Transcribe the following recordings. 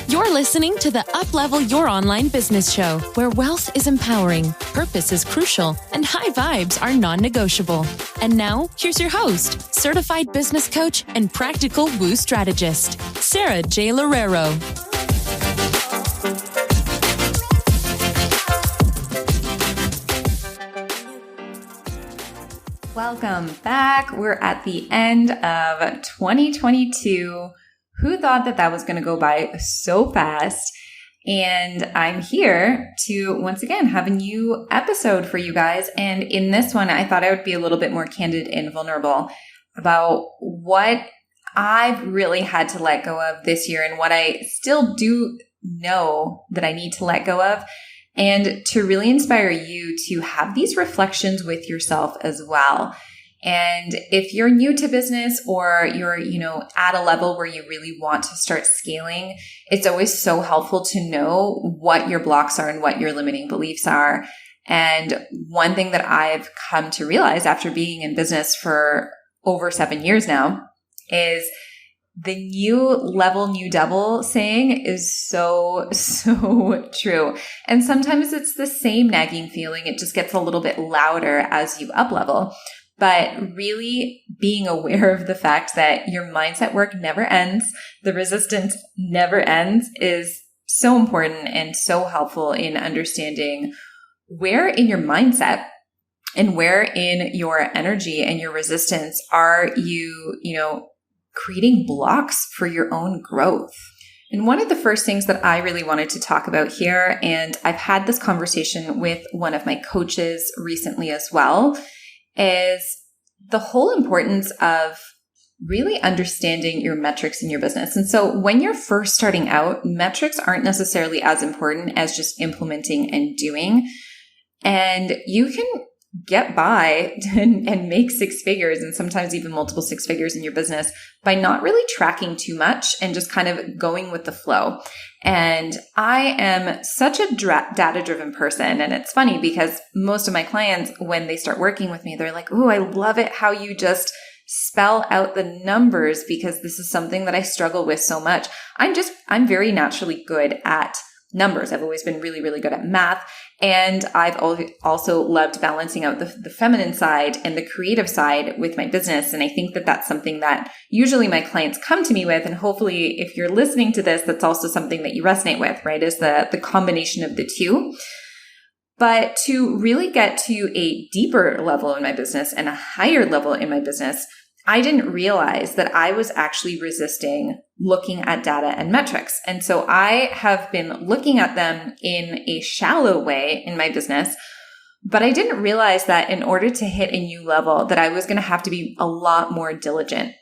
You're listening to the Uplevel Your Online Business Show, where wealth is empowering, purpose is crucial, and high vibes are non-negotiable. And now, here's your host, certified business coach and practical woo strategist, Sara J Loureiro. Welcome back. We're at the end of 2022. Who thought that was going to go by so fast? And I'm here to once again have a new episode for you guys. And in this one, I thought I would be a little bit more candid and vulnerable about what I've really had to let go of this year and what I still do know that I need to let go of, and to really inspire you to have these reflections with yourself as well. And if you're new to business or you're, at a level where you really want to start scaling, it's always so helpful to know what your blocks are and what your limiting beliefs are. And one thing that I've come to realize after being in business for over 7 years now is the new level, new double saying is so true. And sometimes it's the same nagging feeling. It just gets a little bit louder as you up level. But really being aware of the fact that your mindset work never ends, the resistance never ends, is so important and so helpful in understanding where in your mindset and where in your energy and your resistance are you, creating blocks for your own growth. And one of the first things that I really wanted to talk about here, and I've had this conversation with one of my coaches recently as well, is the whole importance of really understanding your metrics in your business. And so when you're first starting out, metrics aren't necessarily as important as just implementing and doing. And you can get by and make six figures and sometimes even multiple six figures in your business by not really tracking too much and just kind of going with the flow. And I am such a data-driven person. And it's funny because most of my clients, when they start working with me, they're like, "Ooh, I love it how you just spell out the numbers, because this is something that I struggle with so much." I'm very naturally good at numbers. I've always been really, really good at math. And I've also loved balancing out the feminine side and the creative side with my business. And I think that that's something that usually my clients come to me with. And hopefully, if you're listening to this, that's also something that you resonate with, right? Is the combination of the two. But to really get to a deeper level in my business and a higher level in my business, I didn't realize that I was actually resisting looking at data and metrics. And so I have been looking at them in a shallow way in my business, but I didn't realize that in order to hit a new level, that I was going to have to be a lot more diligent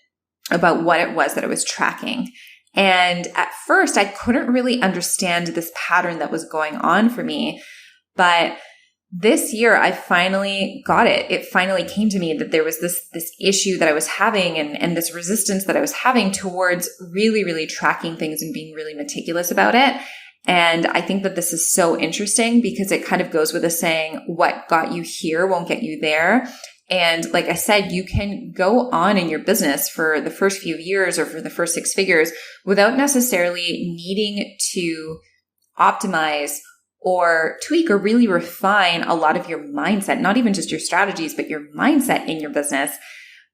about what it was that I was tracking. And at first, I couldn't really understand this pattern that was going on for me, but this year, I finally got it. It finally came to me that there was this issue that I was having and this resistance that I was having towards really, really tracking things and being really meticulous about it. And I think that this is so interesting because it kind of goes with a saying, what got you here won't get you there. And like I said, you can go on in your business for the first few years or for the first six figures without necessarily needing to optimize or tweak or really refine a lot of your mindset, not even just your strategies, but your mindset in your business.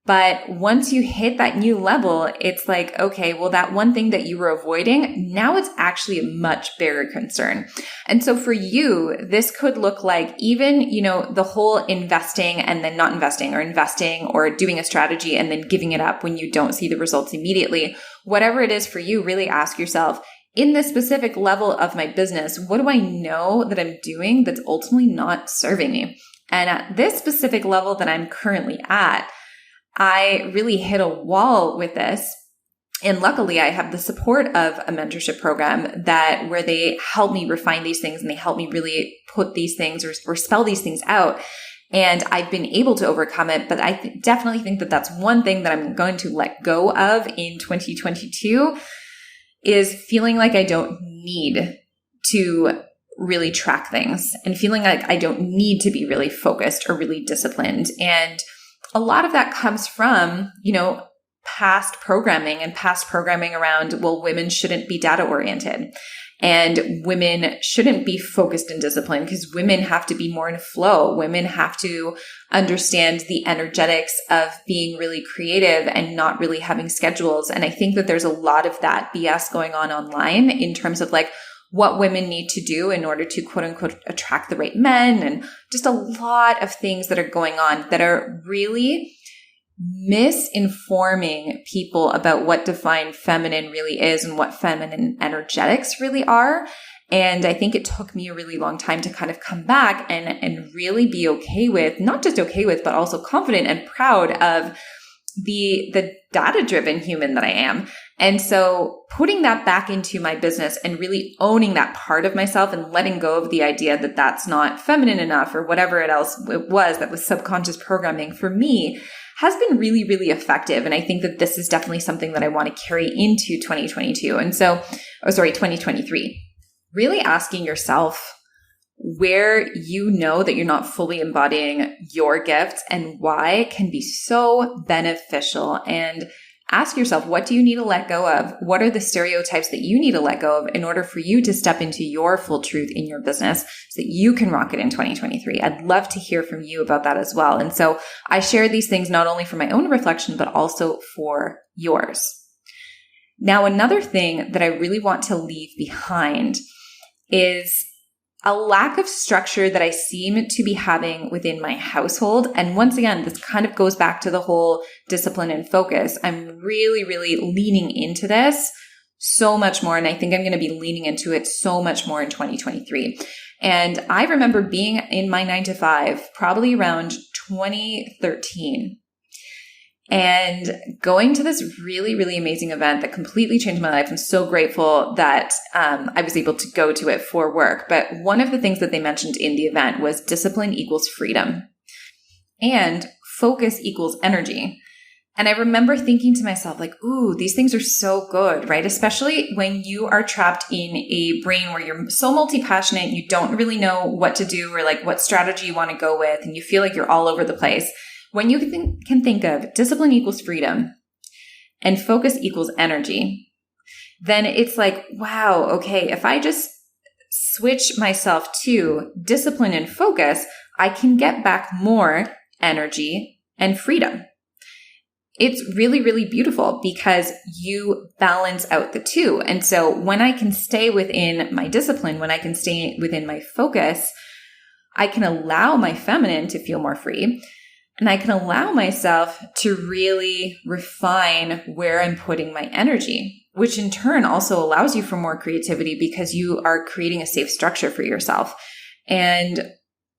But once you hit that new level, it's like, okay, well, that one thing that you were avoiding, now it's actually a much bigger concern. And so for you, this could look like even, the whole investing and then not investing or doing a strategy and then giving it up when you don't see the results immediately. Whatever it is for you, really ask yourself, in this specific level of my business, what do I know that I'm doing that's ultimately not serving me? And at this specific level that I'm currently at, I really hit a wall with this. And luckily, I have the support of a mentorship program where they help me refine these things and they help me really put these things or spell these things out. And I've been able to overcome it. But I definitely think that that's one thing that I'm going to let go of in 2022 is feeling like I don't need to really track things and feeling like I don't need to be really focused or really disciplined. And a lot of that comes from, past programming around, well, women shouldn't be data oriented and women shouldn't be focused and disciplined because women have to be more in flow. Women have to understand the energetics of being really creative and not really having schedules. And I think that there's a lot of that BS going on online in terms of like what women need to do in order to quote unquote attract the right men, and just a lot of things that are going on that are really misinforming people about what divine feminine really is and what feminine energetics really are. And I think it took me a really long time to kind of come back and really be okay with, not just okay with, but also confident and proud of the data-driven human that I am. And so putting that back into my business and really owning that part of myself and letting go of the idea that that's not feminine enough or whatever it was that was subconscious programming for me has been really, really effective. And I think that this is definitely something that I want to carry into 2022. And so, 2023. Really asking yourself where you know that you're not fully embodying your gifts and why can be so beneficial. And ask yourself, what do you need to let go of? What are the stereotypes that you need to let go of in order for you to step into your full truth in your business so that you can rock it in 2023? I'd love to hear from you about that as well. And so I share these things not only for my own reflection, but also for yours. Now, another thing that I really want to leave behind is a lack of structure that I seem to be having within my household. And once again, this kind of goes back to the whole discipline and focus. I'm really, really leaning into this so much more. And I think I'm going to be leaning into it so much more in 2023. And I remember being in my 9-to-5 probably around 2013 and going to this really, really amazing event that completely changed my life. I'm so grateful that I was able to go to it for work. But one of the things that they mentioned in the event was discipline equals freedom and focus equals energy. And I remember thinking to myself, like, ooh, these things are so good, right? Especially when you are trapped in a brain where you're so multi-passionate, you don't really know what to do or like what strategy you want to go with, and you feel like you're all over the place. When you can think of discipline equals freedom and focus equals energy, then it's like, wow, okay, if I just switch myself to discipline and focus, I can get back more energy and freedom. It's really, really beautiful because you balance out the two. And so when I can stay within my discipline, when I can stay within my focus, I can allow my feminine to feel more free. And I can allow myself to really refine where I'm putting my energy, which in turn also allows you for more creativity because you are creating a safe structure for yourself. And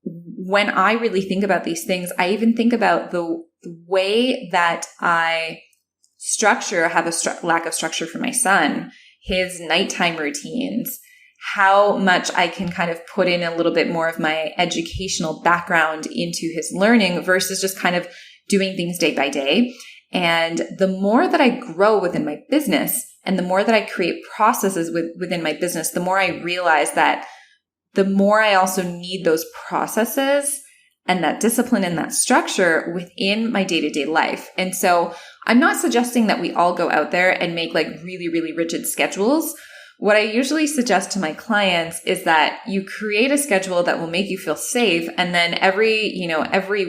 when I really think about these things, I even think about the way that I have a lack of structure for my son, his nighttime routines, how much I can kind of put in a little bit more of my educational background into his learning versus just kind of doing things day by day. And the more that I grow within my business and the more that I create processes within my business, the more I realize that the more I also need those processes and that discipline and that structure within my day-to-day life. And so I'm not suggesting that we all go out there and make like really, really rigid schedules. What I usually suggest to my clients is that you create a schedule that will make you feel safe. And then every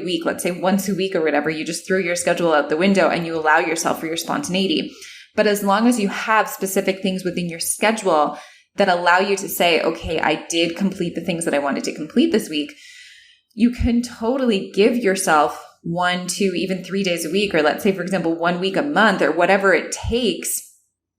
week, let's say once a week or whatever, you just throw your schedule out the window and you allow yourself for your spontaneity. But as long as you have specific things within your schedule that allow you to say, okay, I did complete the things that I wanted to complete this week, you can totally give yourself 1, 2, even 3 days a week, or let's say, for example, 1 week a month or whatever it takes,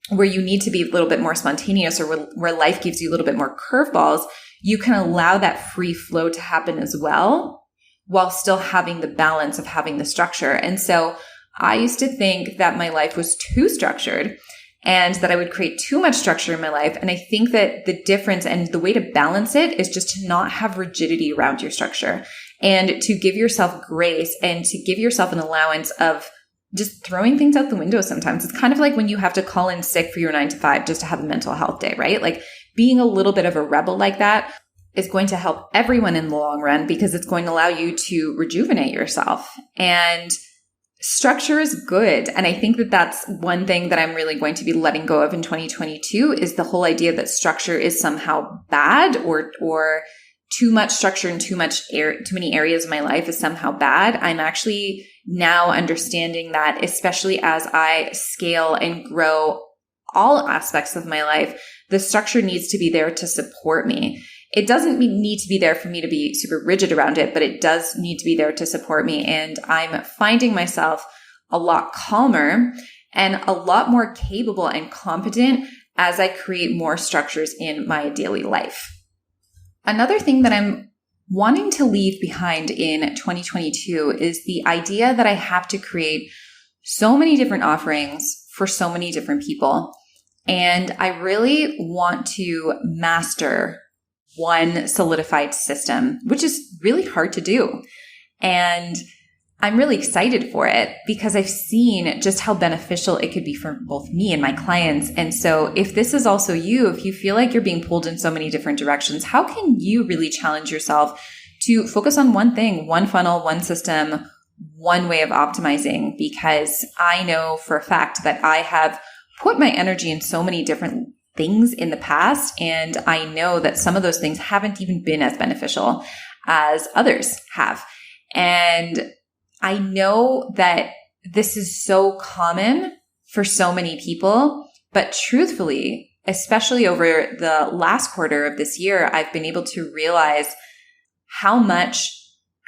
where you need to be a little bit more spontaneous or where life gives you a little bit more curveballs, you can allow that free flow to happen as well while still having the balance of having the structure. And so I used to think that my life was too structured and that I would create too much structure in my life. And I think that the difference and the way to balance it is just to not have rigidity around your structure and to give yourself grace and to give yourself an allowance of just throwing things out the window sometimes. It's kind of like when you have to call in sick for your 9-to-5 just to have a mental health day, right? Like being a little bit of a rebel like that is going to help everyone in the long run because it's going to allow you to rejuvenate yourself. And structure is good. And I think that that's one thing that I'm really going to be letting go of in 2022 is the whole idea that structure is somehow bad or too much structure in too many areas of my life is somehow bad. I'm actually now understanding that, especially as I scale and grow all aspects of my life, the structure needs to be there to support me. It doesn't need to be there for me to be super rigid around it, but it does need to be there to support me. And I'm finding myself a lot calmer and a lot more capable and competent as I create more structures in my daily life. Another thing that I'm wanting to leave behind in 2022 is the idea that I have to create so many different offerings for so many different people. And I really want to master one solidified system, which is really hard to do. And I'm really excited for it because I've seen just how beneficial it could be for both me and my clients. And so if this is also you, if you feel like you're being pulled in so many different directions, how can you really challenge yourself to focus on one thing, one funnel, one system, one way of optimizing? Because I know for a fact that I have put my energy in so many different things in the past, and I know that some of those things haven't even been as beneficial as others have. And I know that this is so common for so many people, but truthfully, especially over the last quarter of this year, I've been able to realize how much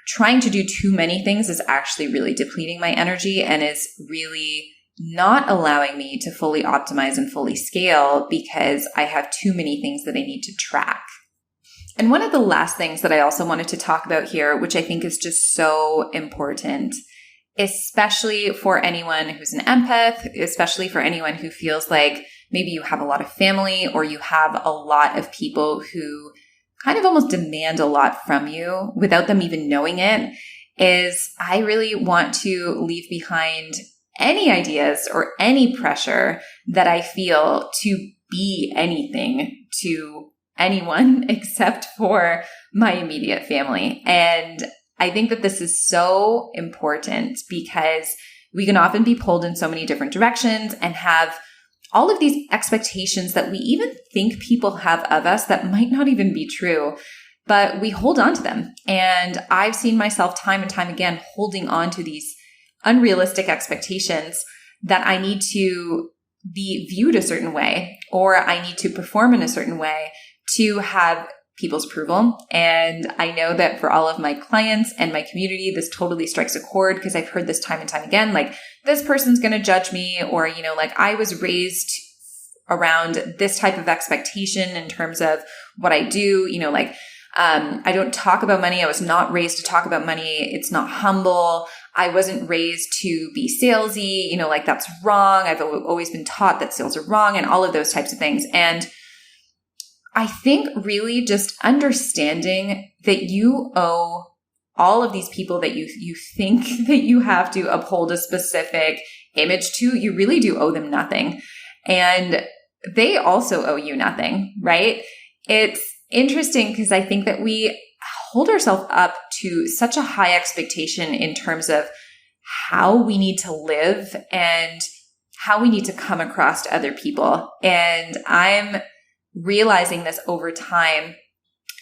trying to do too many things is actually really depleting my energy and is really not allowing me to fully optimize and fully scale because I have too many things that I need to track. And one of the last things that I also wanted to talk about here, which I think is just so important, especially for anyone who's an empath, especially for anyone who feels like maybe you have a lot of family or you have a lot of people who kind of almost demand a lot from you without them even knowing it, is I really want to leave behind any ideas or any pressure that I feel to be anything to anyone except for my immediate family. And I think that this is so important because we can often be pulled in so many different directions and have all of these expectations that we even think people have of us that might not even be true, but we hold on to them. And I've seen myself time and time again holding on to these unrealistic expectations that I need to be viewed a certain way or I need to perform in a certain way to have people's approval. And I know that for all of my clients and my community, this totally strikes a chord because I've heard this time and time again, like this person's going to judge me, or, like I was raised around this type of expectation in terms of what I do, I don't talk about money. I was not raised to talk about money. It's not humble. I wasn't raised to be salesy, that's wrong. I've always been taught that sales are wrong and all of those types of things. And I think really just understanding that you owe all of these people that you think that you have to uphold a specific image to, you really do owe them nothing. And they also owe you nothing, right? It's interesting because I think that we hold ourselves up to such a high expectation in terms of how we need to live and how we need to come across to other people. And I'm realizing this over time.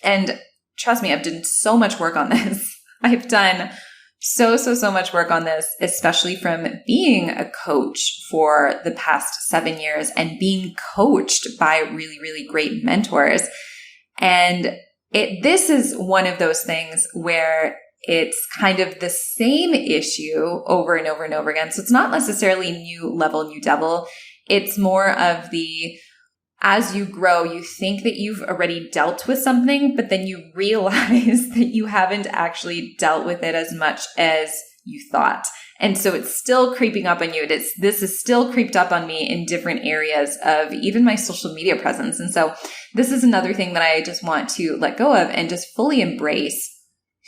And trust me, I've done so much work on this. I've done so much work on this, especially from being a coach for the past 7 years and being coached by really, really great mentors. And this is one of those things where it's kind of the same issue over and over and over again. So it's not necessarily new level, new devil. It's more of the, as you grow, you think that you've already dealt with something, but then you realize that you haven't actually dealt with it as much as you thought. And so it's still creeping up on you. This is still creeped up on me in different areas of even my social media presence. And so this is another thing that I just want to let go of and just fully embrace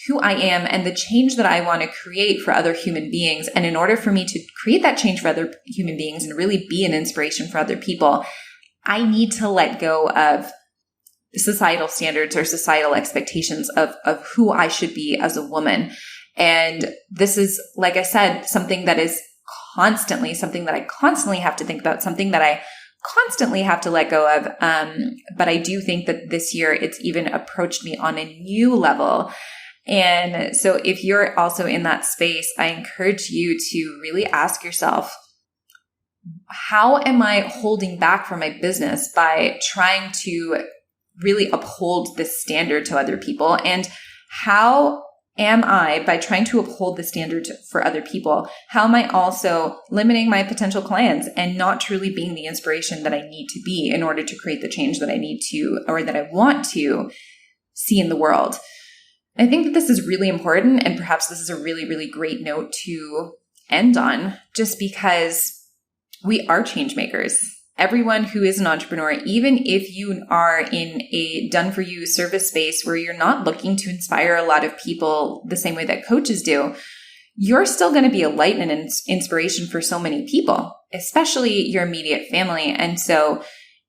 who I am and the change that I want to create for other human beings. And in order for me to create that change for other human beings and really be an inspiration for other people, I need to let go of societal standards or societal expectations of who I should be as a woman. And this is, like I said, something that I constantly have to think about, something that I constantly have to let go of. But I do think that this year it's even approached me on a new level. And so if you're also in that space, I encourage you to really ask yourself, how am I holding back from my business by trying to really uphold this standard to other people? And how am I, by trying to uphold the standard for other people, how am I also limiting my potential clients and not truly being the inspiration that I need to be in order to create the change that I need to, or that I want to see in the world? I think that this is really important, and perhaps this is a really, really great note to end on, just because we are change makers. Everyone who is an entrepreneur, even if you are in a done-for-you service space where you're not looking to inspire a lot of people the same way that coaches do, you're still going to be a light and an inspiration for so many people, especially your immediate family. And so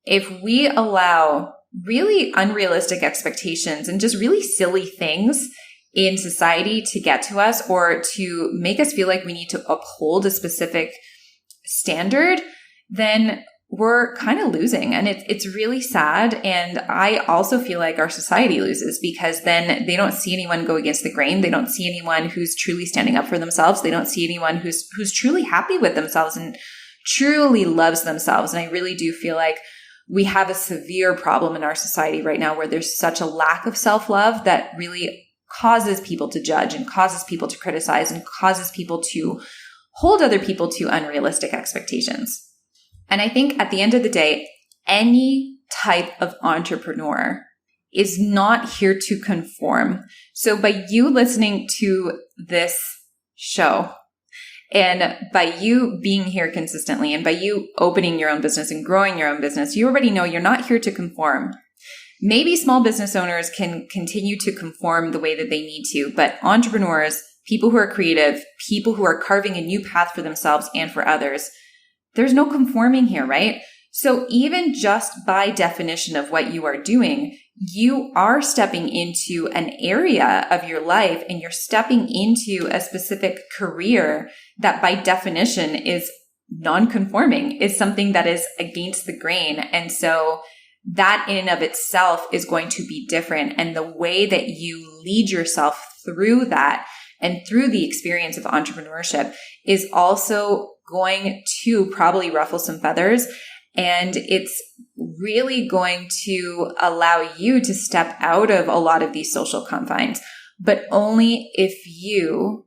if we allow really unrealistic expectations and just really silly things in society to get to us, or to make us feel like we need to uphold a specific standard, then we're kind of losing. And it's really sad. And I also feel like our society loses, because then they don't see anyone go against the grain. They don't see anyone who's truly standing up for themselves. They don't see anyone who's truly happy with themselves and truly loves themselves. And I really do feel like we have a severe problem in our society right now, where there's such a lack of self-love that really causes people to judge and causes people to criticize and causes people to hold other people to unrealistic expectations. And I think at the end of the day, any type of entrepreneur is not here to conform. So by you listening to this show, and by you being here consistently, and by you opening your own business and growing your own business, you already know you're not here to conform. Maybe small business owners can continue to conform the way that they need to, but entrepreneurs, people who are creative, people who are carving a new path for themselves and for others, there's no conforming here, right? So even just by definition of what you are doing, you are stepping into an area of your life, and you're stepping into a specific career that by definition is non-conforming, is something that is against the grain. And so that in and of itself is going to be different. And the way that you lead yourself through that and through the experience of entrepreneurship is also going to probably ruffle some feathers. And it's really going to allow you to step out of a lot of these social confines, but only if you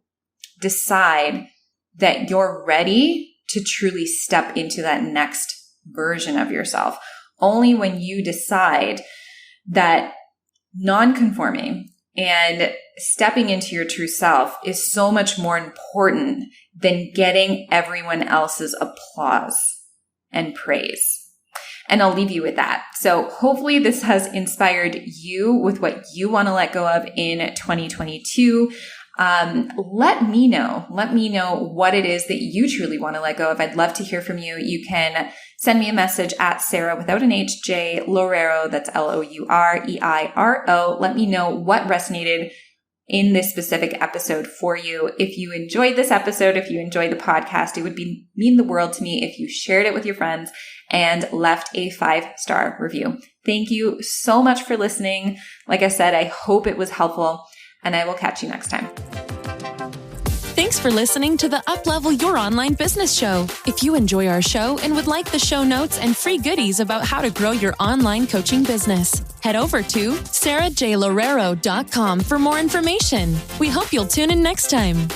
decide that you're ready to truly step into that next version of yourself. Only when you decide that non-conforming and stepping into your true self is so much more important than getting everyone else's applause and praise. And I'll leave you with that. So hopefully this has inspired you with what you want to let go of in 2022. Let me know what it is that you truly want to let go of. I'd love to hear from you. You can send me a message at Sara without an H, J Loureiro. That's Loureiro. Let me know what resonated in this specific episode for you. If you enjoyed this episode, if you enjoyed the podcast, it would mean the world to me if you shared it with your friends and left a 5-star review. Thank you so much for listening. Like I said, I hope it was helpful, and I will catch you next time. Thanks for listening to the Uplevel Your Online Business Show. If you enjoy our show and would like the show notes and free goodies about how to grow your online coaching business, head over to sarajloureiro.com for more information. We hope you'll tune in next time.